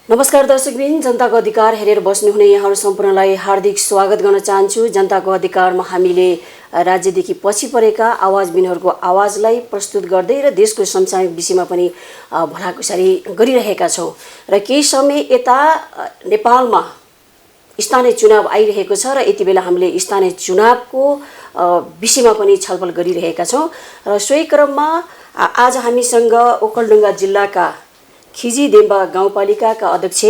नमस्कार दर्शकवृन्द, जनताको अधिकार हेरेर बस्नुहुने यहाँहरू सम्पूर्णलाई हार्दिक स्वागत गर्न चाहन्छु। जनताको अधिकारमा हामीले राज्यदेखि पछि परेका आवाजबिनहरूको आवाजलाई प्रस्तुत गर्दै र देशको समसामयिक विषयमा पनि भलाकुसारी गरिरहेका छौँ। र केही समय यता नेपालमा स्थानीय चुनाव आइरहेको छ र यति बेला हामीले स्थानीय चुनावको विषयमा पनि छलफल गरिरहेका छौँ। र सोही क्रममा आज हामीसँग ओखलढुङ्गा जिल्लाका खिजीदेम्बा गाउँपालिकाका अध्यक्ष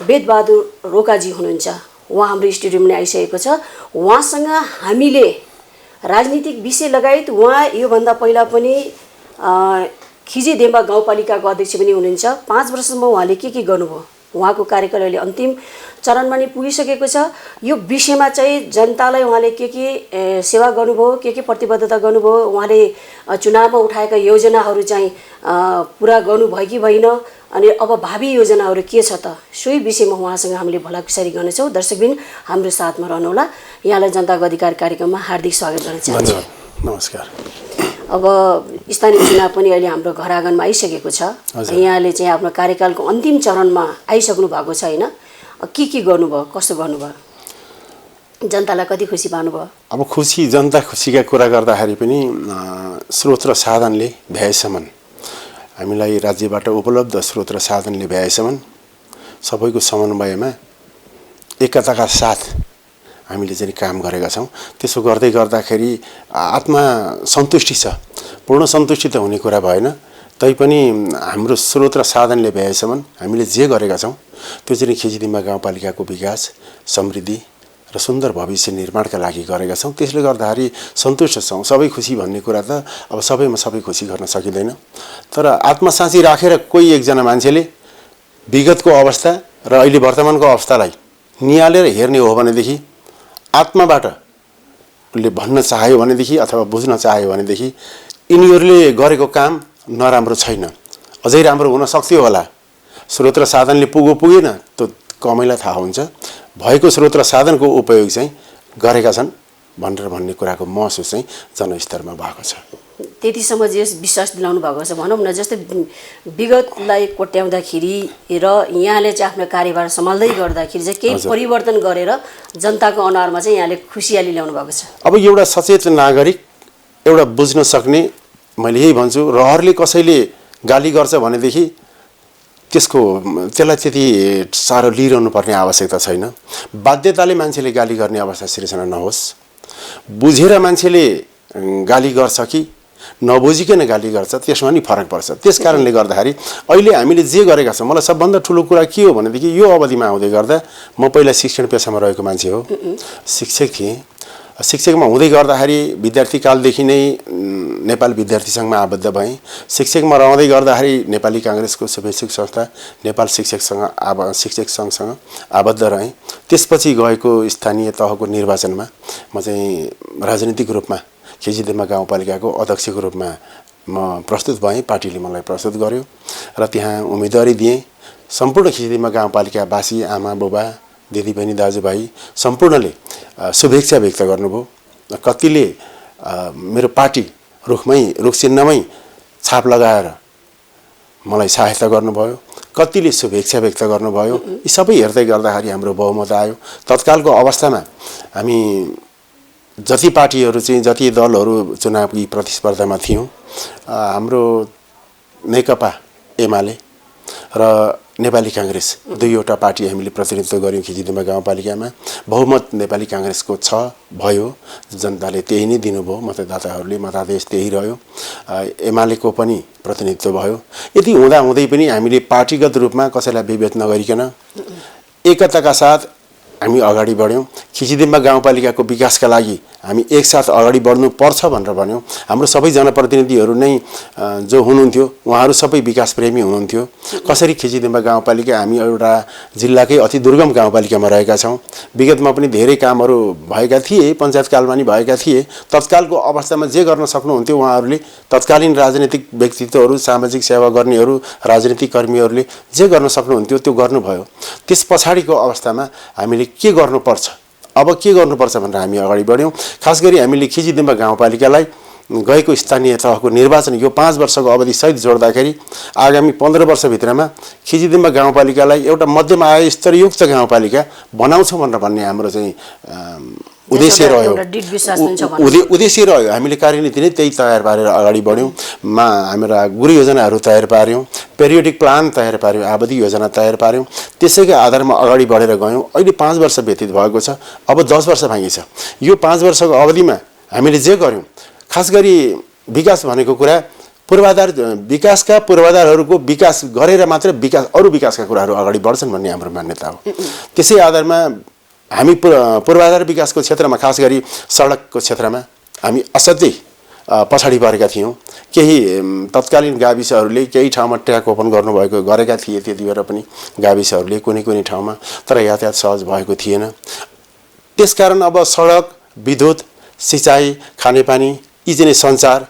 वेदबहादुर रोकाजी हुनुहुन्छ। उहाँ हाम्रो स्टुडियोमा आइसकेको छ। उहाँसँग हामीले राजनीतिक विषय लगायत उहाँ योभन्दा पहिला पनि खिजीदेम्बा गाउँपालिकाको अध्यक्ष पनि हुनुहुन्छ। 5 वर्षसम्म उहाँले के गर्नुभयो, उहाँको कार्यकाल अहिले अन्तिम चरणमा नै पुगिसकेको छ। यो विषयमा चाहिँ जनतालाई उहाँले के सेवा गर्नुभयो, के प्रतिबद्धता गर्नुभयो, उहाँले चुनावमा उठाएका योजनाहरू चाहिँ पुरा गर्नुभयो कि भएन, अनि अब भावी योजनाहरू के छ त, सोही विषयमा उहाँसँग हामीले भलाकुसारी गर्नेछौँ। दर्शकबिन हाम्रो साथमा रहनुहोला। यहाँलाई जनताको अधिकार कार्यक्रममा हार्दिक स्वागत गर्न चाहन्छु। नमस्कार। अब स्थानीय चुनाव पनि अहिले हाम्रो घर आँगनमा आइसकेको छ। यहाँले चाहिँ आफ्नो कार्यकालको अन्तिम चरणमा आइसक्नु भएको छ होइन? के गर्नुभयो, कसो गर्नुभयो, जनतालाई कति खुसी पार्नुभयो? अब खुसी, जनता खुसीका कुरा गर्दाखेरि पनि स्रोत र साधनले भ्याएसम्म हामीलाई राज्यबाट उपलब्ध स्रोत र साधनले भ्याएसम्म सबैको समन्वयमा एकताका साथ हामीले चाहिँ काम गरेका छौँ। त्यसो गर्दै गर्दाखेरि आत्मा सन्तुष्टि छ। पूर्ण सन्तुष्टि त हुने कुरा भएन, तैपनि हाम्रो स्रोत र साधनले भ्याएसम्म हामीले जे गरेका छौँ त्यो चाहिँ खिजीदेम्बा गाउँपालिकाको विकास, समृद्धि र सुन्दर भविष्य निर्माणका लागि गरेका छौँ। त्यसले गर्दाखेरि सन्तुष्ट छौँ। सबै खुसी भन्ने कुरा त अब सबैमा सबै खुसी गर्न सकिँदैन, तर आत्मसाक्षी राखेर कोही एकजना मान्छेले विगतको अवस्था र अहिले वर्तमानको अवस्थालाई निहालेर हेर्ने हो भनेदेखि, आत्माबाट उसले भन्न चाह्यो भनेदेखि अथवा बुझ्न चाह्यो भनेदेखि यिनीहरूले गरेको काम नराम्रो छैन, अझै राम्रो हुन सक्थ्यो होला। स्रोत र साधनले पुगेन त्यो कमैलाई थाहा हुन्छ। भएको स्रोत र साधनको उपयोग चाहिँ गरेका छन् भनेर भन्ने कुराको महसुस चाहिँ जनस्तरमा भएको छ। त्यतिसम्म जे विश्वास दिलाउनु भएको छ भनौँ न। जस्तै विगतलाई कोट्याउँदाखेरि र यहाँले चाहिँ आफ्नो कार्यभार सम्हाल्दै गर्दाखेरि चाहिँ केही परिवर्तन गरेर जनताको अनुहारमा चाहिँ यहाँले खुसियाली ल्याउनु भएको छ। अब एउटा सचेत नागरिक, एउटा बुझ्न सक्ने, मैले यही भन्छु, रहरले कसैले गाली गर्छ भनेदेखि त्यसलाई त्यति साह्रो लिइरहनु पर्ने आवश्यकता छैन। बाध्यताले मान्छेले गाली गर्ने अवस्था सिर्जना नहोस्। बुझेर मान्छेले गाली गर्छ कि नबुझिकन गाली गर्छ, त्यसमा नि फरक पर्छ। त्यस कारणले गर्दाखेरि अहिले हामीले जे गरेका छौँ, मलाई सबभन्दा ठुलो कुरा के हो भनेदेखि यो अवधिमा आउँदै गर्दा म पहिला शिक्षण पेसामा रहेको मान्छे हो, शिक्षक थिएँ। शिक्षकमा हुँदै गर्दाखेरि विद्यार्थीकालदेखि नै नेपाल विद्यार्थी सङ्घमा आबद्ध भएँ। शिक्षकमा रहँदै गर्दाखेरि नेपाली काङ्ग्रेसको शुभेच्छुक संस्था नेपाल शिक्षक सङ्घसँग आबद्ध रहेँ। त्यसपछि गएको स्थानीय तहको निर्वाचनमा म चाहिँ राजनीतिक रूपमा खिजीदेम्बा गाउँपालिकाको अध्यक्षको रूपमा म प्रस्तुत भएँ। पार्टीले मलाई प्रस्तुत गर्यो र त्यहाँ उम्मेदवारी दिएँ। सम्पूर्ण खिजीदेम्बा गाउँपालिकावासी, आमा बुबा, दिदीबहिनी, दाजुभाइ सम्पूर्णले शुभेच्छा व्यक्त गर्नुभयो। कतिले मेरो पार्टी रुख चिन्हमै छाप लगाएर मलाई सहायता गर्नुभयो, कतिले शुभेच्छा व्यक्त गर्नुभयो। यी सबै हेर्दै गर्दाखेरि हाम्रो बहुमत आयो। तत्कालको अवस्थामा हामी जति पार्टीहरू चाहिँ, जति दलहरू चुनावी प्रतिस्पर्धामा थियौँ, हाम्रो नेकपा एमाले र नेपाली काङ्ग्रेस दुईवटा पार्टी हामीले प्रतिनिधित्व गऱ्यौँ खिजीदेम्बा गाउँपालिकामा। बहुमत नेपाली काङ्ग्रेसको भयो, जनताले त्यही नै दिनुभयो, मतदाताहरूले मतादेश त्यही रह्यो। एमालेको पनि प्रतिनिधित्व भयो। यति हुँदाहुँदै पनि हामीले पार्टीगत रूपमा कसैलाई विभेद नगरिकन एकताका साथ हामी अगाडि बढ्यौँ। खिजीदेम्बा गाउँपालिकाको विकासका लागि हामी एकसाथ अगाडि बढ्नुपर्छ भनेर भन्यौँ। हाम्रो सबै जनप्रतिनिधिहरू नै जो हुनुहुन्थ्यो उहाँहरू सबै विकास प्रेमी हुनुहुन्थ्यो। कसरी खिजीदेम्बा गाउँपालिका हामी एउटा जिल्लाकै अति दुर्गम गाउँपालिकामा रहेका छौँ। विगतमा पनि धेरै कामहरू भएका थिए, पञ्चायतकालमा नि भएका थिए। तत्कालको अवस्थामा जे गर्न सक्नुहुन्थ्यो उहाँहरूले, तत्कालीन राजनीतिक व्यक्तित्वहरू, सामाजिक सेवा गर्नेहरू, राजनीतिक कर्मीहरूले जे गर्न सक्नुहुन्थ्यो त्यो गर्नुभयो। त्यस पछाडिको अवस्थामा हामीले के गर्नुपर्छ, अब के गर्नुपर्छ भनेर हामी अगाडि बढ्यौँ। खास गरी हामीले खिचिदिम्बा गाउँपालिकालाई गएको स्थानीय तहको निर्वाचन यो 5 वर्षको अवधिसहित जोड्दाखेरि आगामी 15 वर्षभित्रमा खिचिदिम्बा गाउँपालिकालाई एउटा मध्यम आय स्तरयुक्त गाउँपालिका बनाउँछौँ भनेर भन्ने हाम्रो चाहिँ उद्देश्य रह्यो। उद्देश्य रह्यो। हामीले कार्यनीति नै त्यही तयार पारेर अगाडि बढ्यौँ। हाम्रा गुरु योजनाहरू तयार पार्यौँ, पेरियोडिक प्लान तयार पार्यौँ, आवधि योजना तयार पार्यौँ। त्यसैको आधारमा अगाडि बढेर गयौँ। अहिले 5 वर्ष व्यतीत भएको छ, अब 10 वर्ष बाँकी छ। यो 5 वर्षको अवधिमा हामीले जे गर्यौँ, खास गरी विकास भनेको कुरा पूर्वाधार विकासका पूर्वाधारहरूको विकास गरेर मात्र अरू विकासका कुराहरू अगाडि बढ्छन् भन्ने हाम्रो मान्यता हो। त्यसै आधारमा हामी पूर्वाधार विकासको क्षेत्रमा खास गरी सडकको क्षेत्रमा हामी असाध्यै पछाडि परेका थियौँ। केही तत्कालीन गाविसहरूले केही ठाउँमा ट्र्याक ओपन गरेका थिए त्यति बेला पनि गाविसहरूले कुनै ठाउँमा, तर यातायात सहज भएको थिएन। त्यसकारण अब सडक, विद्युत, सिँचाइ, खानेपानी, यी चाहिँ सञ्चार,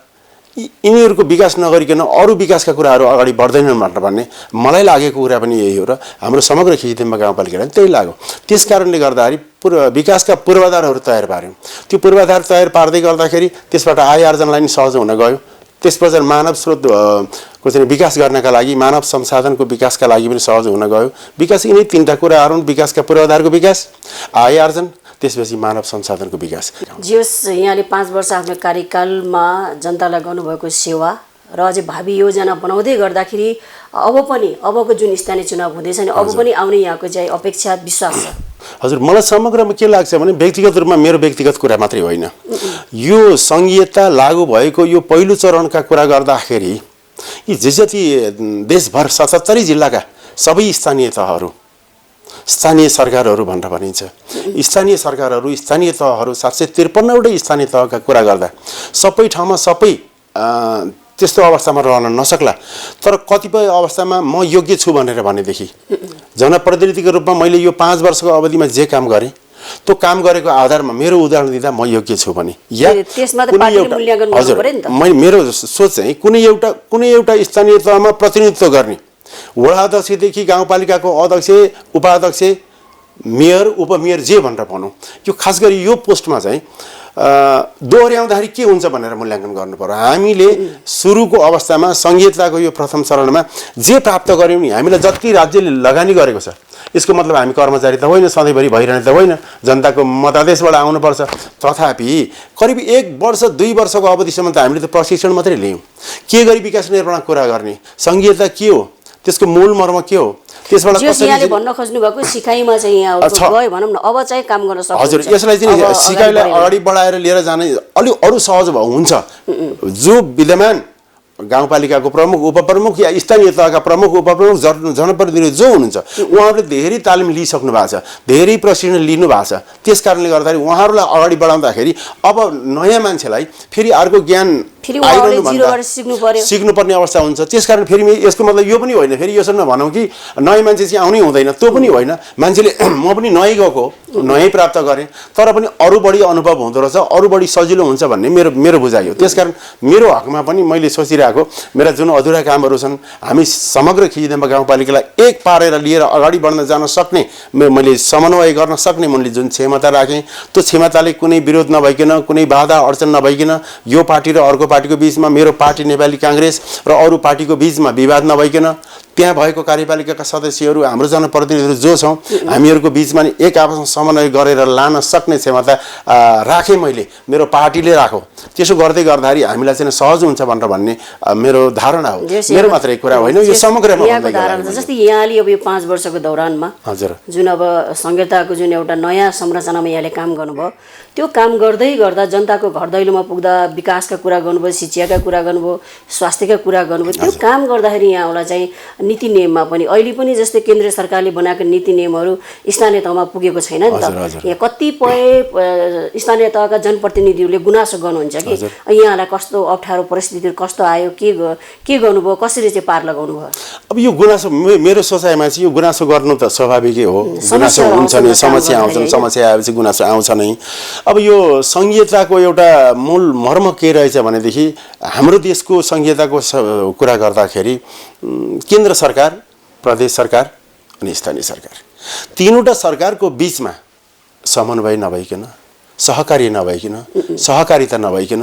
यिनीहरूको विकास नगरिकन अरू विकासका कुराहरू अगाडि बढ्दैनन् भनेर भन्ने मलाई लागेको कुरा पनि यही हो र हाम्रो समग्र खिचिदिम्बा गाउँपालिकालाई त्यही लाग्यो। त्यस कारणले गर्दाखेरि विकासका पूर्वाधारहरू तयार पार्यौँ। त्यो पूर्वाधार तयार पार्दै गर्दाखेरि त्यसबाट आय आर्जनलाई पनि सहज हुन गयो। त्यसपछि मानव स्रोतको चाहिँ विकास गर्नका लागि, मानव संसाधनको विकासका लागि पनि सहज हुन गयो। विकास यिनै 3टा कुराहरू हुन्, विकासका पूर्वाधारको विकास, आय आर्जन, त्यसपछि मानव संसाधनको विकास। जियोस्, यहाँले 5 वर्ष आफ्नो कार्यकालमा जनतालाई गर्नुभएको सेवा र अझै भावी योजना बनाउँदै गर्दाखेरि अबको जुन स्थानीय चुनाव हुँदैछ नि, अब पनि आउने यहाँको चाहिँ अपेक्षा, विश्वास छ? हजुर, मलाई समग्रमा के लाग्छ भने व्यक्तिगत रूपमा मेरो व्यक्तिगत कुरा मात्रै होइन, यो संघीयता लागू भएको यो पहिलो चरणका कुरा गर्दाखेरि यी जति देशभर 77 जिल्लाका सबै स्थानीय तहहरू, स्थानीय सरकारहरू भनेर भनिन्छ, स्थानीय सरकारहरू, स्थानीय तहहरू 753वटै स्थानीय तहका कुरा गर्दा सबै ठाउँमा सबै त्यस्तो अवस्थामा रहन नसक्ला, तर कतिपय अवस्थामा म योग्य छु भनेर भनेदेखि जनप्रतिनिधिको रूपमा मैले यो 5 वर्षको अवधिमा जे काम गरेँ त्यो काम गरेको आधारमा मेरो उदाहरण दिँदा म योग्य छु भने या हजुर, मेरो सोच चाहिँ कुनै एउटा स्थानीय तहमा प्रतिनिधित्व गर्ने वडा अध्यक्षदेखि गाउँपालिकाको अध्यक्ष, उपाध्यक्ष, मेयर, उपमेयर जे भनेर भनौँ, यो खास गरी यो पोस्टमा चाहिँ दोहोऱ्याउँदाखेरि के हुन्छ भनेर मूल्याङ्कन गर्नु पर्यो। हामीले सुरुको अवस्थामा संघीयताको यो प्रथम चरणमा जे प्राप्त गऱ्यौँ नि, हामीलाई जति राज्यले लगानी गरेको छ, यसको मतलब हामी कर्मचारी त होइन, सधैँभरि भइरहने त होइन, जनताको मतादेशबाट आउनुपर्छ। तथापि करिब 1 वर्ष 2 वर्षको अवधिसम्म त हामीले त प्रशिक्षण मात्रै लियौँ। के गरी विकास निर्माण कुरा गर्ने, संघीयता के हो, त्यसको मूल मर्म के हो, त्यसबाट कसरी भन्न खोज्नु भएको सिकाइमा चाहिँ यहाँ गयो भनौँ न, अब चाहिँ काम गर्न सक्छ। हजुर, यसलाई चाहिँ सिकाइलाई अगाडि बढाएर लिएर जाने अलि अरू सहज हुन्छ। जो विद्यमान गाउँपालिकाको प्रमुख, उपप्रमुख या स्थानीय तहका प्रमुख, उपप्रमुख, जनप्रतिनिधि जो हुनुहुन्छ उहाँहरूले धेरै तालिम लिइसक्नु भएको छ, धेरै प्रशिक्षण लिनु भएको छ। त्यस कारणले गर्दाखेरि उहाँहरूलाई अगाडि बढाउँदाखेरि अब नयाँ मान्छेलाई फेरि अर्को ज्ञान सिक्नुपर्ने अवस्था हुन्छ। त्यसकारण फेरि यसको मतलब यो पनि होइन फेरि यसरी नभनौँ कि नयाँ मान्छे चाहिँ आउनै हुँदैन, त्यो पनि होइन। मान्छेले म पनि नयाँ गएको, नयाँ प्राप्त गरेँ, तर पनि अरू बढी अनुभव हुँदो रहेछ, अरू बढी सजिलो हुन्छ भन्ने मेरो बुझाइ हो। त्यसकारण मेरो हकमा पनि मैले सोचिरहेको मेरा जुन अधुरा कामहरू छन्, हामी समग्र खिचिदिम्बा गाउँपालिकालाई एक पारेर लिएर अगाडि बढ्न जान सक्ने, मैले समन्वय गर्न सक्ने मैले जुन क्षमता राखेँ, त्यो क्षमताले कुनै विरोध नभइकन, कुनै बाधा अडचन नभइकन, यो पार्टी र अर्को पार्टीको बीचमा, मेरो पार्टी नेपाली काङ्ग्रेस र अरू पार्टीको बीचमा विवाद नभइकन, त्यहाँ भएको कार्यपालिकाका सदस्यहरू, हाम्रो जनप्रतिनिधिहरू जो छौँ, हामीहरूको बीचमा नि एक आपसमा समन्वय गरेर लान सक्ने क्षमता राखेँ मैले, मेरो पार्टीले राखो। त्यसो गर्दै गर्दाखेरि हामीलाई चाहिँ सहज हुन्छ भनेर भन्ने मेरो धारणा हो। मेरो मात्रै कुरा होइन, यो समग्रमा धारणा छ। जस्तै यहाँले अब यो 5 वर्षको दौरानमा हजुर जुन अब संघीयताको जुन एउटा नयाँ संरचनामा यहाँले काम गर्नुभयो, त्यो काम गर्दै गर्दा जनताको घर दैलोमा पुग्दा विकासका कुरा गर्नुभयो, शिक्षाका कुरा गर्नुभयो, स्वास्थ्यका कुरा गर्नुभयो, त्यो काम गर्दाखेरि यहाँलाई चाहिँ नीति नियममा पनि अहिले पनि जस्तै केन्द्र सरकारले बनाएको नीति नियमहरू स्थानीय तहमा पुगेको छैन नि त। यहाँ कतिपय स्थानीय तहका जनप्रतिनिधिहरूले गुनासो गर्नुहुन्छ कि यहाँलाई कस्तो अप्ठ्यारो परिस्थितिहरू कस्तो आयो, के गर्नुभयो, कसरी चाहिँ पार लगाउनु भयो? अब यो गुनासो मेरो सोचाइमा चाहिँ यो गुनासो गर्नु त स्वाभाविकै हो, गुनासो हुन्छ नै, समस्या आउँछन्, समस्या आएपछि गुनासो आउँछ नै। अब यो संघीयताको एउटा मूल मर्म के रहेछ भनेदेखि हाम्रो देशको संघीयताको कुरा गर्दाखेरि केन्द्र सरकार, प्रदेश सरकार अनि स्थानीय सरकार, तीनवटा सरकारको बीचमा समन्वय नभइकन, सहकार्य नभइकन, सहकारिता नभइकन,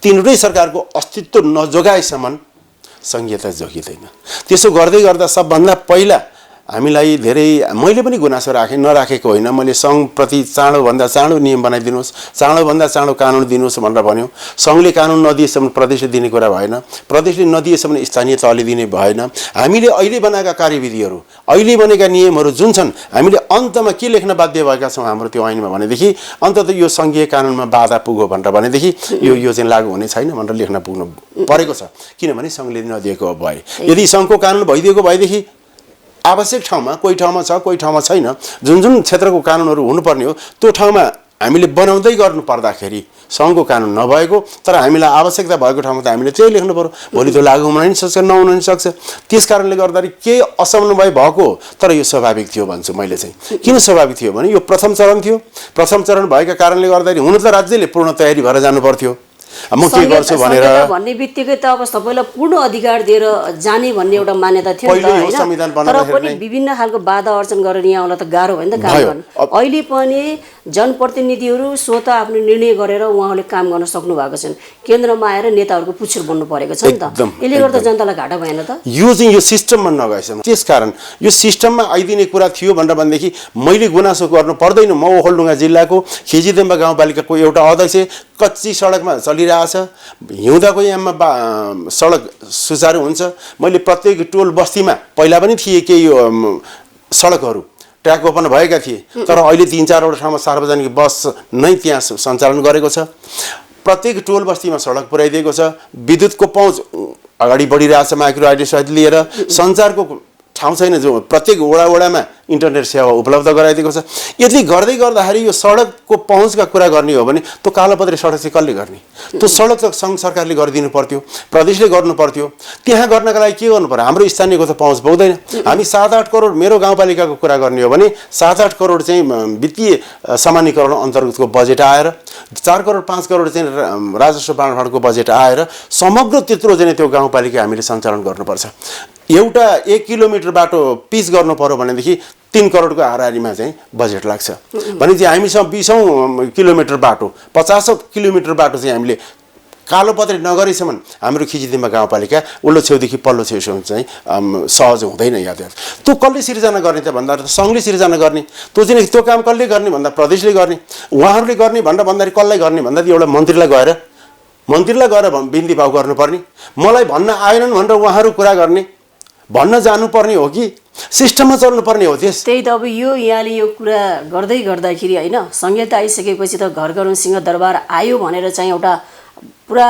तीनवटै सरकारको अस्तित्व नजोगाएसम्म सङ्घीयता जोगिँदैन। त्यसो गर्दै गर्दा सबभन्दा पहिला हामीलाई धेरै, मैले पनि गुनासो नराखेको होइन, मैले सङ्घप्रति चाँडोभन्दा चाँडो नियम बनाइदिनुहोस्, चाँडोभन्दा चाँडो कानुन दिनुहोस् भनेर भन्यो। सङ्घले कानुन नदिएसम्म प्रदेशले दिने कुरा भएन, प्रदेशले नदिएसम्म स्थानीय तहले दिने भएन। हामीले अहिले बनाएका कार्यविधिहरू, अहिले बनेका नियमहरू जुन छन्, हामीले अन्तमा के लेख्न बाध्य भएका छौँ हाम्रो त्यो ऐनमा भनेदेखि अन्ततः यो सङ्घीय कानुनमा बाधा पुग्यो भनेर भनेदेखि यो चाहिँ लागू हुने छैन भनेर लेख्न पुग्नु परेको छ। किनभने सङ्घले नदिएको भए, यदि सङ्घको कानुन भइदिएको भएदेखि आवश्यक ठाउँमा कोही ठाउँमा छ, कोही ठाउँमा छैन, जुन जुन क्षेत्रको कानुनहरू हुनुपर्ने हो त्यो ठाउँमा हामीले बनाउँदै गर्नु पर्दाखेरि सङ्घको कानुन नभएको, तर हामीलाई आवश्यकता भएको ठाउँमा त हामीले त्यही लेख्नु पर्यो। भोलि त्यो लागू हुन नि सक्छ, नहुन नि सक्छ। त्यस कारणले गर्दाखेरि केही असमन्वय भएको, तर यो स्वाभाविक थियो भन्छु मैले चाहिँ। किन स्वाभाविक थियो भने यो प्रथम चरण थियो। प्रथम चरण भएका कारणले गर्दाखेरि हुन त राज्यले पूर्ण तयारी भएर जानु पर्थ्यो। म के गर्छु भनेर भन्ने बित्तिकै त अब सबैलाई पूर्ण अधिकार दिएर जाने भन्ने एउटा मान्यता थियो नि त हैन। तर पनि विभिन्न खालको बाधा अर्चन गरेर यहाँ आउन त गाह्रो भयो नि त काम गर्न। अहिले पनि जनप्रतिनिधिहरू स्वत आफ्नो निर्णय गरेर उहाँहरूले काम गर्न सक्नु भएको छन्। केन्द्रमा आएर नेताहरूको पुच्छर बन्नु परेको छ नि त। यसले गर्दा जनतालाई घाटा भएन त। यो चाहिँ यो सिस्टममा नगएसम्म, त्यसकारण यो सिस्टममा आइदिने कुरा थियो भनेर भनेदेखि मैले गुनासो गर्नु पर्दैन। म ओखलढुङ्गा जिल्लाको खिजीदेम्बा गाउँपालिकाको एउटा अध्यक्ष, कच्ची सडकमा चलिरहेछ, हिउँदाको याममा सडक सुचारू हुन्छ। मैले प्रत्येक टोल बस्तीमा पहिला पनि थिए केही सडकहरू ट्र्याक ओपन भएका थिए, तर अहिले 3-4वटा ठाउँमा सार्वजनिक बस नै त्यहाँ सञ्चालन गरेको छ। प्रत्येक टोल बस्तीमा सडक पुर्याइदिएको छ। विद्युतको पहुँच अगाडि बढिरहेछ माइक्रो आइडी सहित लिएर। सञ्चारको ठाउँ छैन, जो प्रत्येक वडामा इन्टरनेट सेवा उपलब्ध गराइदिएको छ। यदि गर्दै गर्दाखेरि यो सडकको पहुँचका कुरा गर्ने हो भने त्यो कालोपत्रे सडक चाहिँ कसले गर्ने? त्यो सडक त सङ्घ सरकारले गरिदिनु पर्थ्यो, प्रदेशले गर्नु पर्थ्यो। त्यहाँ गर्नका लागि के गर्नु पर्यो? हाम्रो स्थानीयको त पहुँच पुग्दैन। हामी 7-8 करोड, मेरो गाउँपालिकाको कुरा गर्ने हो भने 7-8 करोड चाहिँ वित्तीय सामान्यकरण अन्तर्गतको बजेट आएर, 4 करोड 5 करोड चाहिँ राजस्व बाँडफाँडको बजेट आएर समग्र त्यत्रो चाहिँ त्यो गाउँपालिका हामीले सञ्चालन गर्नुपर्छ। एउटा 1 किलोमिटर बाटो पिच गर्नु पर्यो भनेदेखि 3 करोडको हाराहारीमा चाहिँ बजेट लाग्छ। भनेपछि हामीसँग 20 किलोमिटर बाटो, 50 किलोमिटर बाटो चाहिँ हामीले कालोपत्रे नगरेसम्म हाम्रो खिजीदिम्बा गाउँपालिका उल्लो छेउदेखि पल्लो छेउसम्म चाहिँ सहज हुँदैन यातायात। त्यो कसले सिर्जना गर्ने त भन्दा सङ्घले सिर्जना गर्ने। त्यो काम कसले गर्ने भन्दा प्रदेशले गर्ने। उहाँहरूले गर्ने भनेर भन्दाखेरि कसलाई गर्ने भन्दा एउटा मन्त्रीलाई गएर बिन्ती भाव गर्नुपर्ने। मलाई भन्न आएनन् भनेर उहाँहरू कुरा गर्ने, भन्न जानुपर्ने हो कि सिस्टममा चल्नुपर्ने हो? त्यही त अब यहाँले यो कुरा गर्दै गर्दाखेरि होइन, संहिता आइसकेपछि त घर घरौँ सिंहदरबार आयो भनेर चाहिँ एउटा पुरा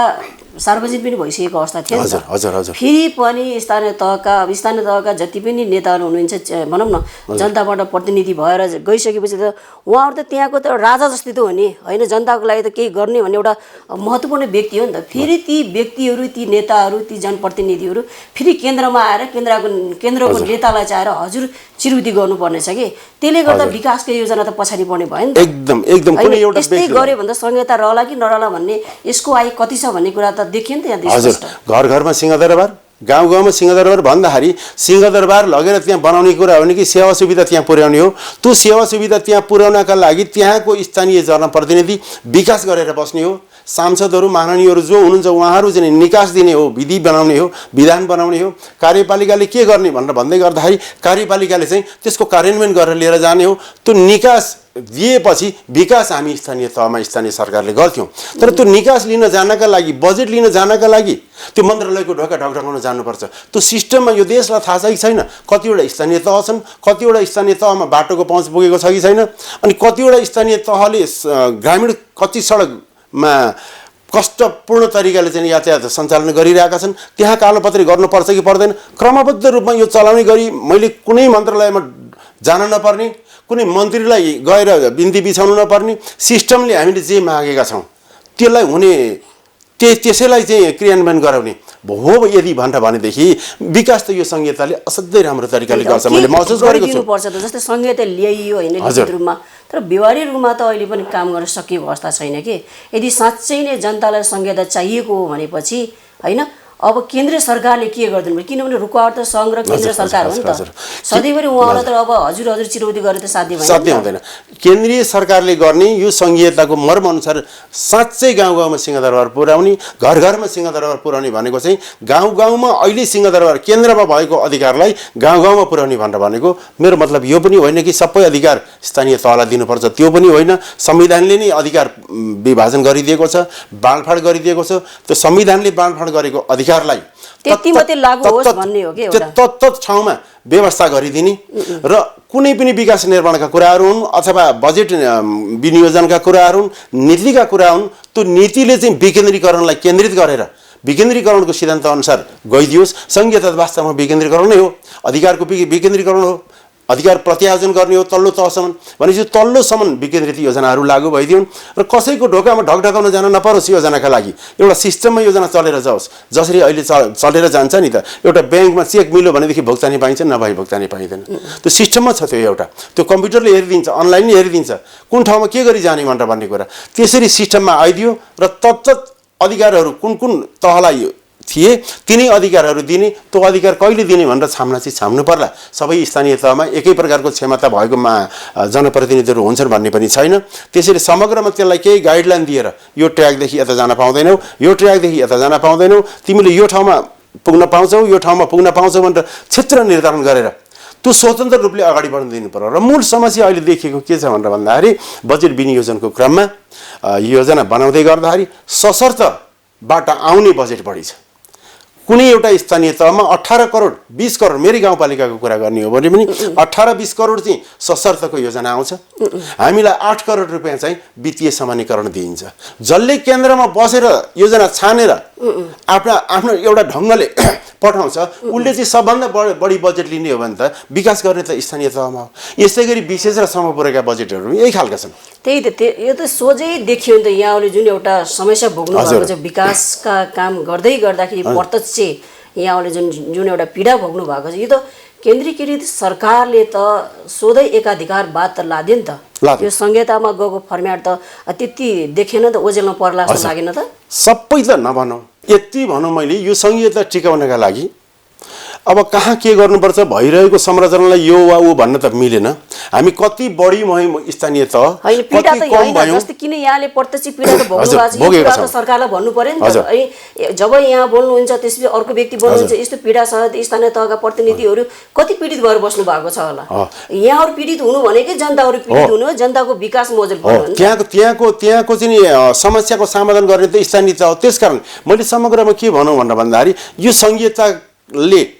सार्वजनिक पनि भइसकेको अवस्था थियो नि त। हजुर हजुर। फेरि पनि स्थानीय तहका जति पनि नेताहरू हुनुहुन्छ, भनौँ न जनताबाट प्रतिनिधि भएर गइसकेपछि त उहाँहरू त त्यहाँको त राजा जस्तै त हो नि होइन। जनताको लागि त केही गर्ने भन्ने एउटा महत्त्वपूर्ण व्यक्ति हो नि त। फेरि ती व्यक्तिहरू, ती नेताहरू, ती जनप्रतिनिधिहरू फेरि केन्द्रमा आएर केन्द्रको नेतालाई चाहिँ आएर हजुर चिरुती गर्नुपर्ने छ कि। त्यसले गर्दा विकासको योजना त पछाडि पर्ने भयो नि त। एकदम कुनै एउटा यस्तै गऱ्यो भने त संहिता रहला कि नरहला भन्ने, यसको आय कति छ भन्ने कुरा त देखियो नि त यहाँ। हजुर, घर घरमा सिंहदरबार, गाउँ गाउँमा सिंहदरबार भन्दाखेरि सिंहदरबार लगेर त्यहाँ बनाउने कुरा हो कि सेवा सुविधा त्यहाँ पुर्याउने हो। त्यो सेवा सुविधा त्यहाँ पुर्याउनका लागि त्यहाँको स्थानीय जनप्रतिनिधि विकास गरेर बस्ने हो। सांसदहरू, माननीयहरू जो हुनुहुन्छ उहाँहरू चाहिँ निकास दिने हो, विधि बनाउने हो, विधान बनाउने हो। कार्यपालिकाले के गर्ने भनेर भन्दै गर्दाखेरि कार्यपालिकाले चाहिँ त्यसको कार्यान्वयन गरेर लिएर जाने हो। त्यो निकास दिएपछि विकास हामी स्थानीय तहमा स्थानीय सरकारले गर्थ्यौँ। तर त्यो निकास लिन जानका लागि, बजेट लिन जानका लागि त्यो मन्त्रालयको ढोका ढकढकाउन जानुपर्छ। त्यो सिस्टममा यो देशलाई थाहा छ कि छैन? कतिवटा स्थानीय तह छन्, कतिवटा स्थानीय तहमा बाटोको पहुँच पुगेको छ कि छैन, अनि कतिवटा स्थानीय तहले ग्रामीण कच्ची सडकमा कष्टपूर्ण तरिकाले चाहिँ यातायात सञ्चालन गरिरहेका छन्। त्यहाँ कालोपत्री गर्नुपर्छ कि पर्दैन? क्रमबद्ध रूपमा यो चलाउने गरी मैले कुनै मन्त्रालयमा जान नपर्ने, कुनै मन्त्रीलाई गएर बिन्ती बिछाउनु नपर्ने, सिस्टमले हामीले जे मागेका छौँ त्यसलाई हुने त्यसैलाई चाहिँ क्रियान्वयन गराउने हो यदि भनेर भनेदेखि विकास त यो संहिताले असाध्यै राम्रो तरिकाले गर्छ, मैले महसुस गरेको छु। पर्छ त जस्तै संहिता ल्याइयो होइन लिखित रूपमा, तर व्यवहारिक रूपमा त अहिले पनि काम गर्न सकिएको अवस्था छैन कि। यदि साँच्चै नै जनतालाई संहिता चाहिएको हो भनेपछि होइन, अब केन्द्रीय सरकारले के गरिदिनु, किनभने रुकावट त सङ्घ र केन्द्र सरकार हो नि त। सधैँभरि उहाँलाई त अब हजुर चिरौती गरेर त साध्य हुँदैन। केन्द्रीय सरकारले गर्ने यो सङ्घीयताको मर्म अनुसार साँच्चै गाउँ गाउँमा सिंहदरबार पुर्याउने, घर घरमा सिंहदरबार पुर्याउने भनेको चाहिँ गाउँ गाउँमा अहिले सिंहदरबार केन्द्रमा भएको अधिकारलाई गाउँ गाउँमा पुर्याउने भनेर भनेको मेरो मतलब यो पनि होइन कि सबै अधिकार स्थानीय तहलाई दिनुपर्छ, त्यो पनि होइन। संविधानले नै अधिकार विभाजन गरिदिएको छ, बाँडफाँड गरिदिएको छ। त्यो संविधानले बाँडफाँड गरेको अधिकारलाई त्यति मात्रै लागू होस् भन्ने हो के एउटा तत्त ठाउँमा व्यवस्था गरिदिने र कुनै पनि विकास निर्माणका कुराहरू हुन् अथवा बजेट विनियोजनका कुराहरू हुन्, नीतिका कुरा हुन्, त्यो नीतिले चाहिँ विकेन्द्रीकरणलाई केन्द्रित गरेर विकेन्द्रीकरणको सिद्धान्त अनुसार गइदियोस्। सङ्घीयता वास्तवमा विकेन्द्रीकरण नै हो, अधिकारको विकेन्द्रीकरण हो, अधिकार प्रत्यायोजन गर्ने हो तल्लो तहसम्म। भनेपछि तल्लोसम्म विकेन्द्रित योजनाहरू लागू भइदिउन् र कसैको ढोकामा ढकढकाउन जान नपरोस्। योजनाका लागि एउटा सिस्टममा योजना चलेर जाओस्। जसरी अहिले चलेर जान्छ नि त, एउटा ब्याङ्कमा चेक मिल्यो भनेदेखि भुक्तानी पाइन्छ, नभए भुक्तानी पाइँदैन। त्यो सिस्टममा छ, त्यो एउटा त्यो कम्प्युटरले हेरिदिन्छ, अनलाइन नै हेरिदिन्छ कुन ठाउँमा के गरी जाने भनेर भन्ने कुरा। त्यसरी सिस्टममा आइदियो र तत्त अधिकारहरू कुन कुन तहलाई थिए तिनै अधिकारहरू दिने, त्यो अधिकार कहिले दिने भनेर छाम्न चाहिँ छाम्नु पर्ला। सबै स्थानीय तहमा एकै प्रकारको क्षमता भएको जनप्रतिनिधिहरू हुन्छन् भन्ने पनि छैन। त्यसरी समग्रमा त्यसलाई केही गाइडलाइन दिएर यो ट्र्याकदेखि यता जान पाउँदैनौ, यो ट्र्याकदेखि यता जान पाउँदैनौ, तिमीले यो ठाउँमा पुग्न पाउँछौ, यो ठाउँमा पुग्न पाउँछौ भनेर क्षेत्र निर्धारण गरेर त्यो स्वतन्त्र रूपले अगाडि बढ्न दिनु पर्यो। र मूल समस्या अहिले देखिएको के छ भनेर भन्दाखेरि बजेट विनियोजनको क्रममा योजना बनाउँदै गर्दाखेरि सशर्तबाट आउने बजेट बढी छ। कुनै एउटा स्थानीय तहमा 18 करोड 20 करोड, मेरै गाउँपालिकाको कुरा गर्ने हो भने पनि 18-20 करोड चाहिँ सशर्तको योजना आउँछ। हामीलाई 8 करोड रुपियाँ चाहिँ वित्तीय समानीकरण दिइन्छ। जसले केन्द्रमा बसेर योजना छानेर आफ्नो एउटा ढङ्गले पठाउँछ, उसले चाहिँ सबभन्दा बढी बजेट लिने हो भने त विकास गर्ने त स्थानीय तहमा हो। यस्तै गरी विशेष र समपुरका बजेटहरू यही खालका छन्। त्यही त यो त सोझै देखियो नि त। यहाँले जुन एउटा समस्या भोग्नु भएको छ विकासका काम गर्दै गर्दाखेरि प्रत्यक्ष यहाँले जुन एउटा पीडा भोग्नु भएको छ, यो त केन्द्रीकृत सरकारले त सोधै एकाधिकारवाद त लाद्यो नि त। यो संहितामा गएको फर्म्याट त त्यति देखेन त, ओझेलमा पर्ला जस्तो लागेन त। सबै त नभनौँ, यति भनौँ मैले यो संहिता टिकाउनका लागि अब कहाँ के गर्नुपर्छ, भइरहेको संरचनालाई यो वा ऊ भन्न त मिलेन। हामी कति बढी स्थानीय तह पीडा त होइन, जस्तै किन यहाँले प्रत्यक्ष पीडा त भोग्नु भएको छ, सरकारलाई भन्नु पर्यो नि त। जब यहाँ बोल्नुहुन्छ त्यसपछि अर्को व्यक्ति बोल्नुहुन्छ, यस्तो पीडा सहित स्थानीय तहका प्रतिनिधिहरू कति पीडित भएर बस्नु भएको छ होला। यहाँहरू पीडित हुनु भनेकै जनताहरू पीडित हुनु हो, जनताको विकास मोजेल पर्नु। त्यहाँको चाहिँ समस्याको समाधान गर्ने त स्थानीय तह। त्यसकारण मैले समग्रमा के भनौँ भनेर भन्दाखेरि यो संहिताले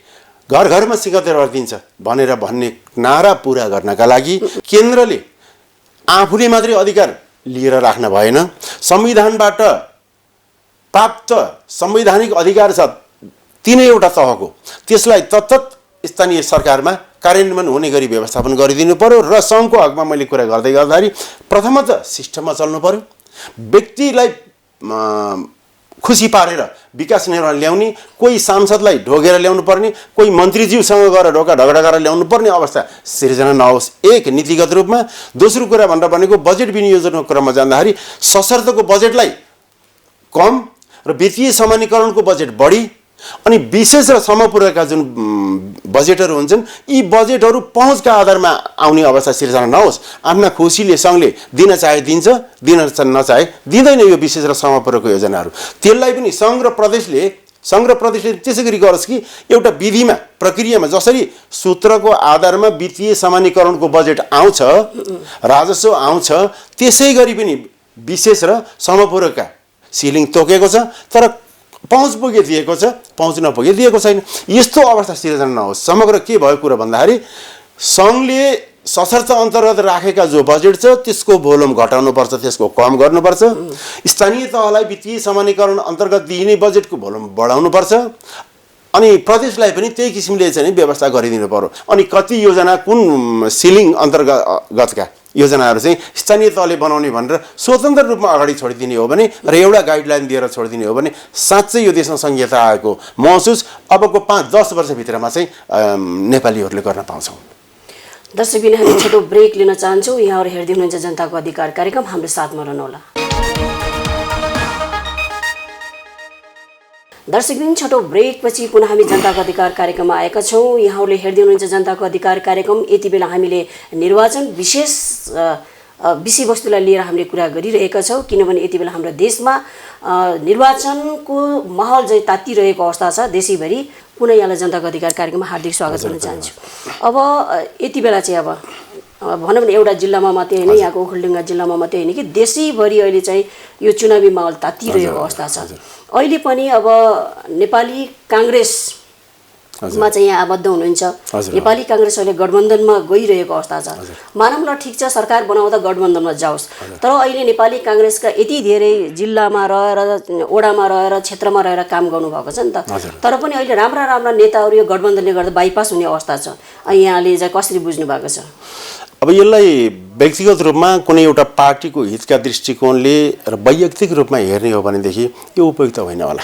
घर घरमा सिंहदरबार दिन्छ भनेर भन्ने नारा पुरा गर्नका लागि केन्द्रले आफूले मात्रै अधिकार लिएर राख्न भएन। संविधानबाट प्राप्त संवैधानिक अधिकार छ तीनैवटा तहको, त्यसलाई तत्त स्थानीय सरकारमा कार्यान्वयन हुने गरी व्यवस्थापन गरिदिनु पर्यो। र सङ्घको हकमा मैले कुरा गर्दै गर्दाखेरि प्रथमतः सिस्टममा चल्नु पर्यो। व्यक्तिलाई खुसी पारेर विकास निर्माण ल्याउने, कोही सांसदलाई ढोगेर ल्याउनु पर्ने, कोही मन्त्रीज्यूसँग गएर ढोका ढगडा ल्याउनु पर्ने अवस्था सिर्जना नहोस्, एक नीतिगत रूपमा। दोस्रो कुरा भनेर भनेको बजेट विनियोजनको क्रममा जाँदाखेरि सशर्तको बजेटलाई कम र वित्तीय समानीकरणको बजेट बढी, अनि विशेष र समपुरका जुन बजेटहरू हुन्छन् यी बजेटहरू पहुँचका आधारमा आउने अवस्था सिर्जना नहोस्। आफ्ना खुसीले सङ्घले दिन चाहे दिन्छ, दिन नचाहे दिँदैन यो विशेष र समपुरको योजनाहरू। त्यसलाई पनि सङ्घ र प्रदेशले त्यसै गरी गरोस् कि एउटा विधिमा प्रक्रियामा जसरी सूत्रको आधारमा वित्तीय समानीकरणको बजेट आउँछ, राजस्व आउँछ, त्यसै गरी पनि विशेष र समपुरका सिलिङ तोकेको छ तर पहुँच पुगे दिएको छ, पहुँच नपुगे दिएको छैन। यस्तो अवस्था सिर्जना नहोस्। समग्र के भयो कुरा भन्दाखेरि सङ्घले सशर्त अन्तर्गत राखेका जो बजेट छ त्यसको भोल्युम घटाउनुपर्छ, त्यसको कम गर्नुपर्छ। स्थानीय तहलाई वित्तीय समानीकरण अन्तर्गत दिइने बजेटको भोल्युम बढाउनुपर्छ। अनि प्रदेशलाई पनि त्यही किसिमले चाहिँ व्यवस्था गरिदिनु पर्यो। अनि कति योजना कुन सिलिङ अन्तर्गतका योजनाहरू चाहिँ स्थानीय तहले बनाउने भनेर स्वतन्त्र रूपमा अगाडि छोडिदिने हो भने र एउटा गाइडलाइन दिएर छोडिदिने हो भने साँच्चै यो देशमा संहिता आएको महसुस अबको 5-10 वर्षभित्रमा चाहिँ नेपालीहरूले गर्न पाउँछौँ। दर्शकबिन हामी छोटो ब्रेक लिन चाहन्छौँ। यहाँहरू हेर्दै हुनुहुन्छ जनताको अधिकार कार्यक्रम, हाम्रो साथमा रहनुहोला। दर्शकबिन छोटो ब्रेकपछि पुनः हामी जनताको अधिकार कार्यक्रममा आएका छौँ। यहाँहरूले हेर्दै हुनुहुन्छ जनताको अधिकार कार्यक्रम। यति बेला हामीले निर्वाचन विशेष विषयवस्तुलाई लिएर हामीले कुरा गरिरहेका छौँ, किनभने यति बेला हाम्रो देशमा निर्वाचनको माहौल चाहिँ तातिरहेको अवस्था छ देशैभरि। पुनः यहाँलाई जनताको अधिकार कार्यक्रममा हार्दिक स्वागत गर्न चाहन्छु। अब यति बेला चाहिँ अब भनौँ न एउटा जिल्लामा मात्रै होइन, यहाँको ओखलढुङ्गा जिल्लामा मात्रै होइन कि देशैभरि अहिले चाहिँ यो चुनावी माहौल तातिरहेको अवस्था छ। अहिले पनि अब नेपाली काङ्ग्रेसमा चाहिँ यहाँ आबद्ध हुनुहुन्छ। नेपाली काङ्ग्रेस अहिले गठबन्धनमा गइरहेको अवस्था छ। मानौँ ल ठिक छ, सरकार बनाउँदा गठबन्धनमा जाओस्, तर अहिले नेपाली काङ्ग्रेसका यति धेरै जिल्लामा रहेर, ओडामा रहेर, क्षेत्रमा रहेर काम गर्नुभएको छ नि त। तर पनि अहिले राम्रा राम्रा नेताहरू यो गठबन्धनले गर्दा बाइपास हुने अवस्था छ। यहाँले चाहिँ कसरी बुझ्नु भएको छ? अब यसलाई व्यक्तिगत रूपमा कुनै एउटा पार्टीको हितका दृष्टिकोणले र वैयक्तिक रूपमा हेर्ने हो भनेदेखि यो उपयुक्त होइन होला।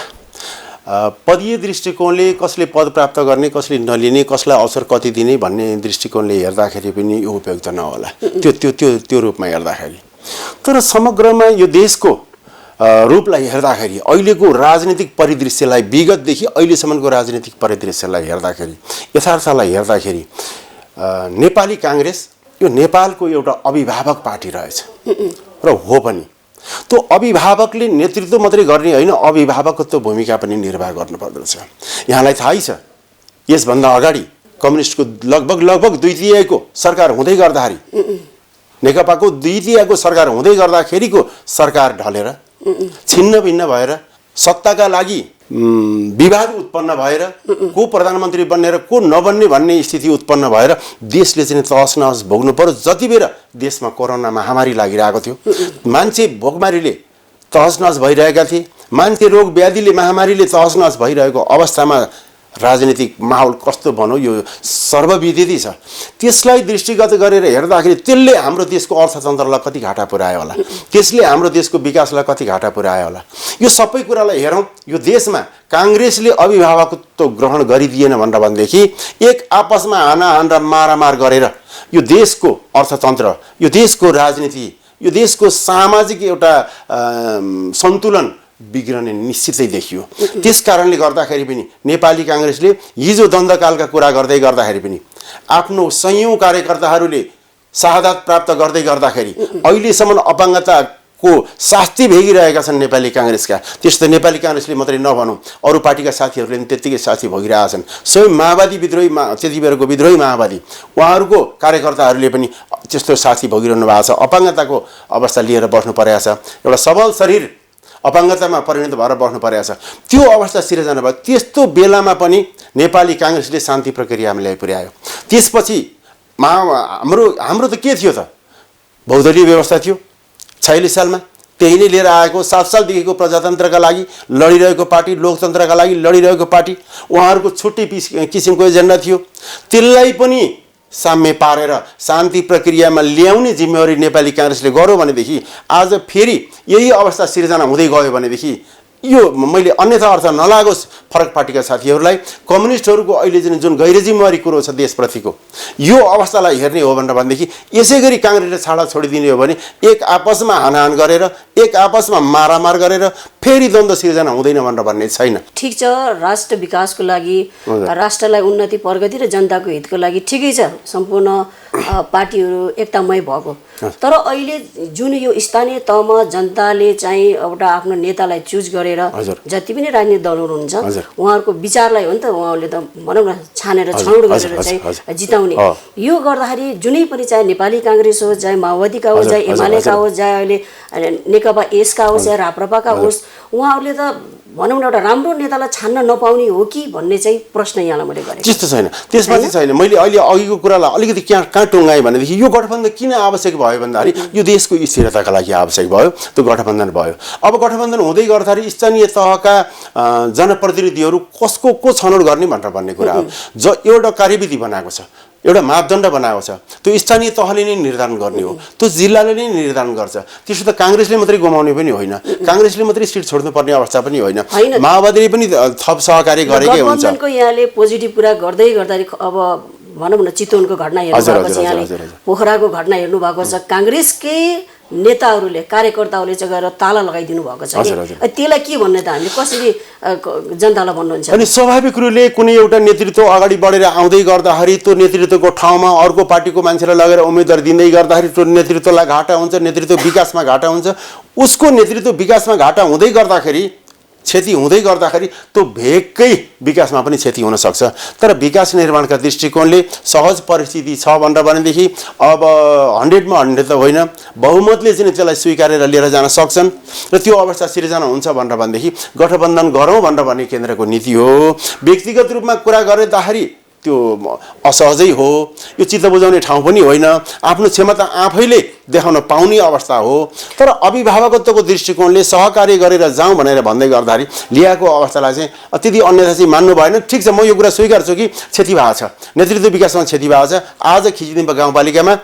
पदीय दृष्टिकोणले कसले पद प्राप्त गर्ने, कसले नलिने, कसलाई अवसर कति दिने भन्ने दृष्टिकोणले हेर्दाखेरि पनि यो उपयुक्त नहोला त्यो त्यो त्यो त्यो रूपमा हेर्दाखेरि। तर समग्रमा यो देशको रूपलाई हेर्दाखेरि, अहिलेको राजनीतिक परिदृश्यलाई, विगतदेखि अहिलेसम्मको राजनीतिक परिदृश्यलाई हेर्दाखेरि, यथार्थलाई हेर्दाखेरि नेपाली काङ्ग्रेस यो नेपालको एउटा अभिभावक पार्टी रहेछ र हो पनि। त्यो अभिभावकले नेतृत्व मात्रै गर्ने होइन, अभिभावकत्व भूमिका पनि निर्वाह गर्नुपर्दो रहेछ। यहाँलाई थाहै छ, यसभन्दा अगाडि कम्युनिस्टको लगभग 2/3 सरकार हुँदै गर्दाखेरि, नेकपाको 2/3 सरकार हुँदै गर्दाखेरिको सरकार ढलेर छिन्न भिन्न भएर सत्ताका लागि विवाद उत्पन्न भएर को प्रधानमन्त्री बन्ने र को नबन्ने भन्ने स्थिति उत्पन्न भएर देशले चाहिँ तहस नहस भोग्नु पर्यो। जति बेला देशमा कोरोना महामारी लागिरहेको थियो, मान्छे भोकमारीले तहस नहस भइरहेका थिए, मान्छे रोग व्याधिले महामारीले तहस नहस भइरहेको अवस्थामा राजनीतिक माहौल कस्तो भनौँ यो सर्वविदित छ। त्यसलाई दृष्टिगत गरेर हेर्दाखेरि त्यसले हाम्रो देशको अर्थतन्त्रलाई कति घाटा पुर्यायो होला, त्यसले हाम्रो देशको विकासलाई कति घाटा पुर्यायो होला। यो सबै कुरालाई हेरौँ, यो देशमा काङ्ग्रेसले अभिभावकत्व ग्रहण गरिदिएन भनेदेखि एक आपसमा हानाहान र मारामार गरेर यो देशको अर्थतन्त्र, यो देशको राजनीति, यो देशको सामाजिक एउटा सन्तुलन बिग्रने निश्चितै देखियो। त्यस कारणले गर्दाखेरि पनि नेपाली काङ्ग्रेसले हिजो द्वन्द्वकालका कुरा गर्दै गर्दाखेरि पनि आफ्नो सयौं कार्यकर्ताहरूले शहादत प्राप्त गर्दै गर्दाखेरि अहिलेसम्म अपाङ्गताको शास्ति भोगिरहेका छन् नेपाली काङ्ग्रेसका। त्यस्तो नेपाली काङ्ग्रेसले मात्रै नभनौँ, अरू पार्टीका साथीहरूले पनि त्यत्तिकै शास्ति भोगिरहेका छन्। स्वयं माओवादी विद्रोही, त्यति बेलाको विद्रोही माओवादी, उहाँहरूको कार्यकर्ताहरूले पनि त्यस्तो शास्ति भोगिरहनु भएको छ। अपाङ्गताको अवस्था लिएर बस्नु परेको छ, एउटा सबल शरीर अपाङ्गतामा परिणत भएर बस्नु परेको छ। त्यो अवस्था सिर्जना भयो। त्यस्तो बेलामा पनि नेपाली काङ्ग्रेसले शान्ति प्रक्रियामा ल्याइ पुर्यायो। त्यसपछि हाम्रो त के थियो त, बहुदलीय व्यवस्था थियो 46 सालमा, त्यही नै लिएर आएको। 7 सालदेखिको प्रजातन्त्रका लागि लडिरहेको पार्टी, लोकतन्त्रका लागि लडिरहेको पार्टी, उहाँहरूको छुट्टै किसिमको एजेन्डा थियो। त्यसलाई पनि साम्य पारेर शान्ति प्रक्रियामा ल्याउने जिम्मेवारी नेपाली काङ्ग्रेसले गर्यो भनेदेखि आज फेरि यही अवस्था सिर्जना हुँदै गयो भनेदेखि यो मैले अन्यथा अर्थ नलागोस् फरक पार्टीका साथीहरूलाई, कम्युनिस्टहरूको अहिले जुन गैर जिम्मेवारी कुरो छ देशप्रतिको, यो अवस्थालाई हेर्ने हो भनेदेखि यसै गरी काङ्ग्रेसले छाडा छोडिदिने हो भने एक आपसमा हानाहान गरेर, एक आपसमा मारामार गरेर फेरि द्वन्द्व सिर्जना हुँदैन भनेर भन्ने छैन। ठिक छ, राष्ट्र विकासको लागि, राष्ट्रलाई उन्नति प्रगति र जनताको हितको लागि ठिकै छ सम्पूर्ण पार्टीहरू एकतामय भएको। तर अहिले जुन यो स्थानीय तहमा जनताले चाहिँ एउटा आफ्नो नेतालाई चुज गरेर जति पनि राजनीतिक दलहरू हुन्छ उहाँहरूको विचारलाई हो नि त, उहाँहरूले त भनौँ न छानेर छनौट गरेर चाहिँ जिताउने। यो गर्दाखेरि जुनै पनि चाहे नेपाली काङ्ग्रेस होस्, चाहे माओवादीका होस्, चाहे एमालेका होस्, चाहे अहिले नेकपा एसका होस्, चाहे राप्रपाका होस्, उहाँहरूले त भनौँ न एउटा राम्रो नेतालाई छान्न नपाउने हो कि भन्ने चाहिँ प्रश्न यहाँलाई मैले गरेँ। त्यस्तो छैन, त्यसपछि छैन। मैले अहिले अघिको कुरालाई अलिकति कहाँ टुङ्गाएँ भनेदेखि यो गठबन्धन किन आवश्यक भयो भन्दाखेरि यो देशको स्थिरताका लागि आवश्यक भयो, त्यो गठबन्धन भयो। अब गठबन्धन हुँदै गर्दाखेरि स्थानीय तहका जनप्रतिनिधिहरू कसको को छनौट गर्ने भनेर भन्ने कुरा हो। एउटा कार्यविधि बनाएको छ, एउटा मापदण्ड बनाएको छ, त्यो स्थानीय तहले नै निर्धारण गर्ने हो, त्यो जिल्लाले नै निर्धारण गर्छ। त्यसो त काङ्ग्रेसले मात्रै गुमाउने पनि होइन, काङ्ग्रेसले मात्रै सिट छोड्नुपर्ने अवस्था पनि होइन, माओवादीले पनि थप सहकार्य गरेकै हुन्छ। गठबन्धनको यहाँले पोजिटिभ कुरा गर्दै गर्दाखेरि अब भनौँ न चितवनको घटना हेर्नु भएको छ, यहाँले पोखराको घटना हेर्नु भएको छ, काङ्ग्रेसकै नेताहरूले कार्यकर्ताहरूले चाहिँ गएर ताला लगाइदिनु भएको छ हजुर, कि त्यसलाई के भन्ने त हामीले कसरी जनतालाई भन्नुहुन्छ? अनि स्वाभाविक रूपले कुनै एउटा नेतृत्व अगाडि बढेर आउँदै गर्दाखेरि त्यो नेतृत्वको ठाउँमा अर्को पार्टीको मान्छेलाई लगेर उम्मेदवार दिँदै गर्दाखेरि त्यो नेतृत्वलाई घाटा हुन्छ, नेतृत्व विकासमा घाटा हुन्छ। उसको नेतृत्व विकासमा घाटा हुँदै गर्दाखेरि, क्षति हुँदै गर्दाखेरि त्यो भेगकै विकासमा पनि क्षति हुन सक्छ। तर विकास निर्माणका दृष्टिकोणले सहज परिस्थिति छ भनेदेखि अब 100मा 100 त होइन, बहुमतले चाहिँ त्यसलाई स्वीकारेर लिएर जान सक्छन् र त्यो अवस्था सिर्जना हुन्छ भनेदेखि गठबन्धन गरौँ भन्ने केन्द्रको नीति हो। व्यक्तिगत रूपमा कुरा गर्दाखेरि त्यो असहजै हो, यो चित्त बुझाउने ठाउँ पनि होइन, आफ्नो क्षमता आफैले देखाउन पाउने अवस्था हो। तर अभिभावकत्वको दृष्टिकोणले सहकार्य गरेर जाउँ भनेर भन्दै गर्दाखेरि ल्याएको अवस्थालाई चाहिँ त्यति अन्यथा चाहिँ मान्नु भएन। ठिक छ, म यो कुरा स्वीकार्छु कि क्षति भएको छ, नेतृत्व विकासमा क्षति भएको छ। आज खिचिदिम्बा गाउँपालिकामा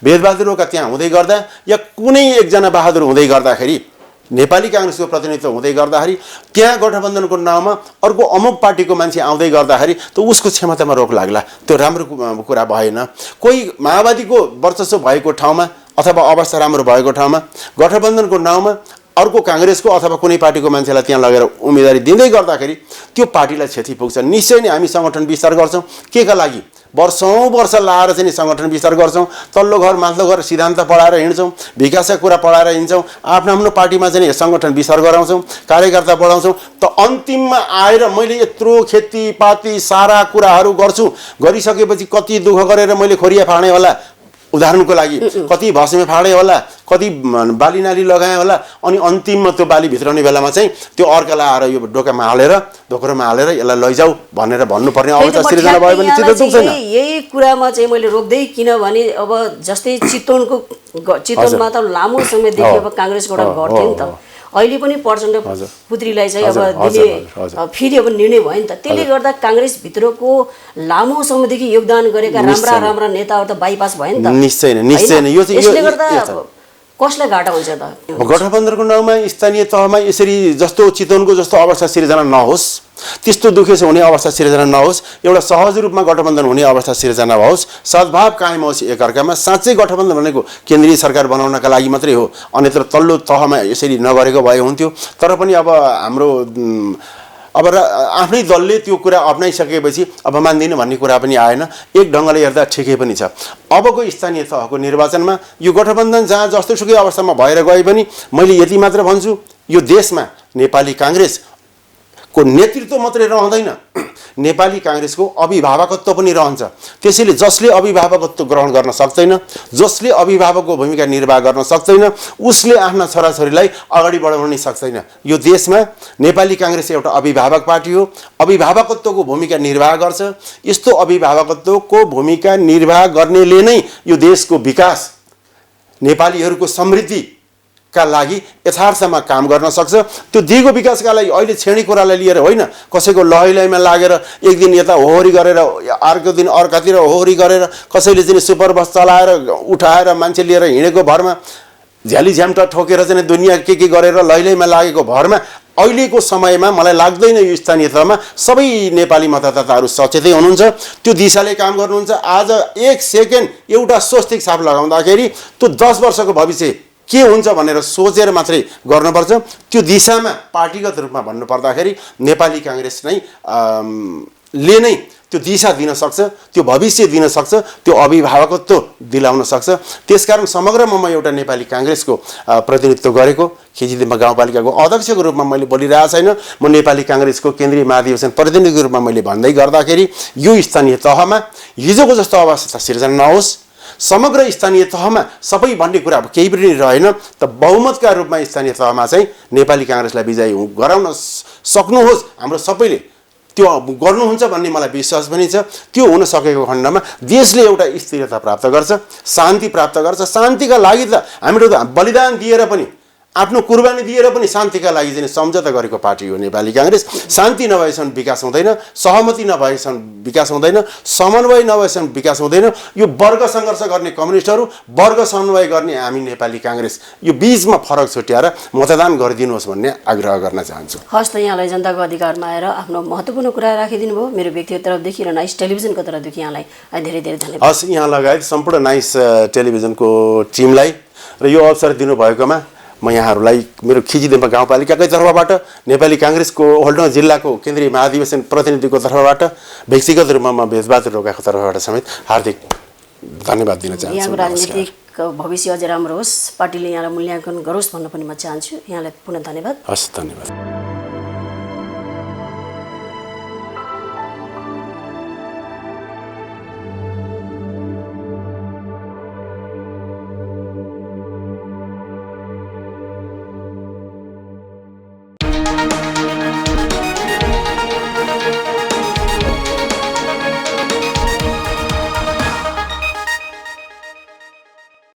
भेदबहादुरका त्यहाँ हुँदै गर्दा या कुनै एकजना बहादुर हुँदै गर्दाखेरि, नेपाली काङ्ग्रेसको प्रतिनिधित्व हुँदै गर्दाखेरि त्यहाँ गठबन्धनको नाउँमा अर्को अमुक पार्टीको मान्छे आउँदै गर्दाखेरि त उसको क्षमतामा रोक लाग्ला, त्यो राम्रो कुरा भएन। कोही माओवादीको वर्चस्व भएको ठाउँमा अथवा अवस्था राम्रो भएको ठाउँमा गठबन्धनको नाउँमा अर्को काङ्ग्रेसको अथवा कुनै पार्टीको मान्छेलाई त्यहाँ लगेर उम्मेदवारी दिँदै गर्दाखेरि त्यो पार्टीलाई क्षति पुग्छ। निश्चय नै हामी सङ्गठन विस्तार गर्छौँ। के का लागि? वर्षौँ वर्ष लाएर चाहिँ नि सङ्गठन विस्तार गर्छौँ, तल्लो घर माथिल्लो घर सिद्धान्त पढाएर हिँड्छौँ, विकासका कुरा पढाएर हिँड्छौँ, आफ्नो पार्टीमा चाहिँ सङ्गठन विस्तार गराउँछौँ, कार्यकर्ता बढाउँछौँ। त अन्तिममा आएर मैले यत्रो खेतीपाती सारा कुराहरू गर्छु, गरिसकेपछि कति दुःख गरेर मैले खोरिया फाँडे होला, उदाहरणको लागि कति भस्मे फाँडे होला, कति बाली नाली लगाएँ होला, अनि अन्तिममा त्यो बाली भित्राउने बेलामा चाहिँ त्यो अर्कालाई आएर यो डोकामा हालेर धोक्रोमा हालेर यसलाई लैजाऊ भनेर भन्नुपर्ने अवस्था सिर्जना भयो भने चित्त दुख्दैन। यही कुरामा चाहिँ मैले रोक्दै, किनभने अब जस्तै चितवनमा त लामो समयदेखि अब काङ्ग्रेसबाट गर्थ्यो नि त, अहिले पनि प्रचण्ड पुत्रीलाई चाहिँ अब दिने फेरि अब निर्णय भयो नि त। त्यसले गर्दा काङ्ग्रेसभित्रको लामो समयदेखि योगदान गरेका राम्रा नेताहरू त बाइपास भयो नि त। निश्चय नै यसले गर्दा कसलाई घाटा हुन्छ त? गठबन्धनको नाउँमा स्थानीय तहमा यसरी जस्तो चितवनको जस्तो अवस्था सिर्जना नहोस्, त्यस्तो दुखेसो हुने अवस्था सिर्जना नहोस्, एउटा सहज रूपमा गठबन्धन हुने अवस्था सिर्जना होस्, सद्भाव कायम होस् एकअर्कामा। साँच्चै गठबन्धन भनेको केन्द्रीय सरकार बनाउनका लागि मात्रै हो, अन्यत्र तल्लो तहमा यसरी नगरेको भए हुन्थ्यो। तर पनि अब हाम्रो आफ्नै दलले त्यो कुरा अप्नाइसकेपछि अब मान्दिनँ भन्ने कुरा पनि आएन। एक ढङ्गले हेर्दा ठिकै पनि छ। अबको स्थानीय तहको निर्वाचनमा यो गठबन्धन जहाँ जस्तोसुकै अवस्थामा भएर गए पनि मैले यति मात्र भन्छु, यो देशमा नेपाली काङ्ग्रेसको नेतृत्व मात्रै रहँदैन, नेपाली काङ्ग्रेसको अभिभावकत्व पनि रहन्छ। त्यसैले जसले अभिभावकत्व ग्रहण गर्न सक्दैन, जसले अभिभावकको भूमिका निर्वाह गर्न सक्दैन, उसले आफ्ना छोराछोरीलाई अगाडि बढाउन सक्दैन। यो देशमा नेपाली काङ्ग्रेस एउटा अभिभावक पार्टी हो, अभिभावकत्वको भूमिका निर्वाह गर्छ। यस्तो अभिभावकत्वको भूमिका निर्वाह गर्नेले नै यो देशको विकास, नेपालीहरूको समृद्धि का लागि यथार्थमा काम गर्न सक्छ। त्यो दिगो विकासका लागि अहिले छेडी कुरालाई लिएर होइन, कसैको लहैलैमा लागेर एक दिन यता होहरी गरेर अर्को दिन अर्कातिर होहरी गरेर कसैले चाहिँ सुपर बस चलाएर उठाएर मान्छे लिएर हिँडेको भरमा झ्याली झ्याम्टा ठोकेर चाहिँ दुनियाँ के गरेर लैलैमा लागेको भरमा अहिलेको समयमा मलाई लाग्दैन यो स्थानीय तहमा सबै नेपाली मतदाताहरू सचेतै हुनुहुन्छ, त्यो दिशाले काम गर्नुहुन्छ। आज एक सेकेन्ड एउटा स्वस्तिक छाप लगाउँदाखेरि त्यो 10 वर्षको भविष्य के हुन्छ भनेर सोचेर मात्रै गर्नुपर्छ। त्यो दिशामा पार्टीगत रूपमा भन्नुपर्दाखेरि नेपाली काङ्ग्रेस नै ले नै त्यो दिशा दिन सक्छ, त्यो भविष्य दिन सक्छ, त्यो अभिभावकत्व दिलाउन सक्छ। त्यसकारण समग्रमा म एउटा नेपाली काङ्ग्रेसको प्रतिनिधित्व गरेको खिचिदिम्बा गाउँपालिकाको अध्यक्षको रूपमा मैले बोलिरहेको छैन, म नेपाली काङ्ग्रेसको केन्द्रीय महाधिवेशन प्रतिनिधिको रूपमा मैले भन्दै गर्दाखेरि यो स्थानीय तहमा हिजोको जस्तो अवस्था सिर्जना नहोस्, समग्र स्थानीय तहमा सबै भन्ने कुरा अब केही पनि रहेन, त बहुमतका रूपमा स्थानीय तहमा चाहिँ नेपाली काङ्ग्रेसलाई विजयी गराउन सक्नुहोस्। हाम्रो सबैले त्यो गर्नुहुन्छ भन्ने मलाई विश्वास पनि छ। त्यो हुन सकेको खण्डमा देशले एउटा स्थिरता प्राप्त गर्छ, शान्ति प्राप्त गर्छ। शान्तिका लागि त हामीले त बलिदान दिएर पनि आफ्नो कुर्बानी दिएर पनि शान्तिका लागि चाहिँ सम्झौता गरेको पार्टी हो नेपाली काङ्ग्रेस। शान्ति नभएसम्म विकास हुँदैन, सहमति नभएसम्म विकास हुँदैन, समन्वय नभएसम्म विकास हुँदैन। यो वर्ग सङ्घर्ष गर्ने कम्युनिस्टहरू, वर्ग समन्वय गर्ने हामी नेपाली काङ्ग्रेस, यो बीचमा फरक छुट्याएर मतदान गरिदिनुहोस् भन्ने आग्रह गर्न चाहन्छु। हस् त, यहाँलाई जनताको अधिकारमा आएर आफ्नो महत्त्वपूर्ण कुरा राखिदिनु भयो। मेरो व्यक्तिगत तर्फदेखि र नाइस टेलिभिजनको तर्फदेखि यहाँलाई धेरै धेरै धन्यवाद। हस्, यहाँ लगायत सम्पूर्ण नाइस टेलिभिजनको टिमलाई र यो अवसर दिनुभएकोमा म यहाँहरूलाई मेरो खिचिदेम्बा गाउँपालिकाकै तर्फबाट, नेपाली काङ्ग्रेसको ओल्डो जिल्लाको केन्द्रीय महाधिवेशन प्रतिनिधिको तर्फबाट, व्यक्तिगत रूपमा म बेजबहादुर रोकाको तर्फबाट समेत हार्दिक धन्यवाद दिन चाहन्छु। यहाँको राजनीतिक भविष्य अझै राम्रो होस्, पार्टीले यहाँलाई मूल्याङ्कन गरोस् भन्न पनि म चाहन्छु। यहाँलाई पुनः धन्यवाद। हस्, धन्यवाद।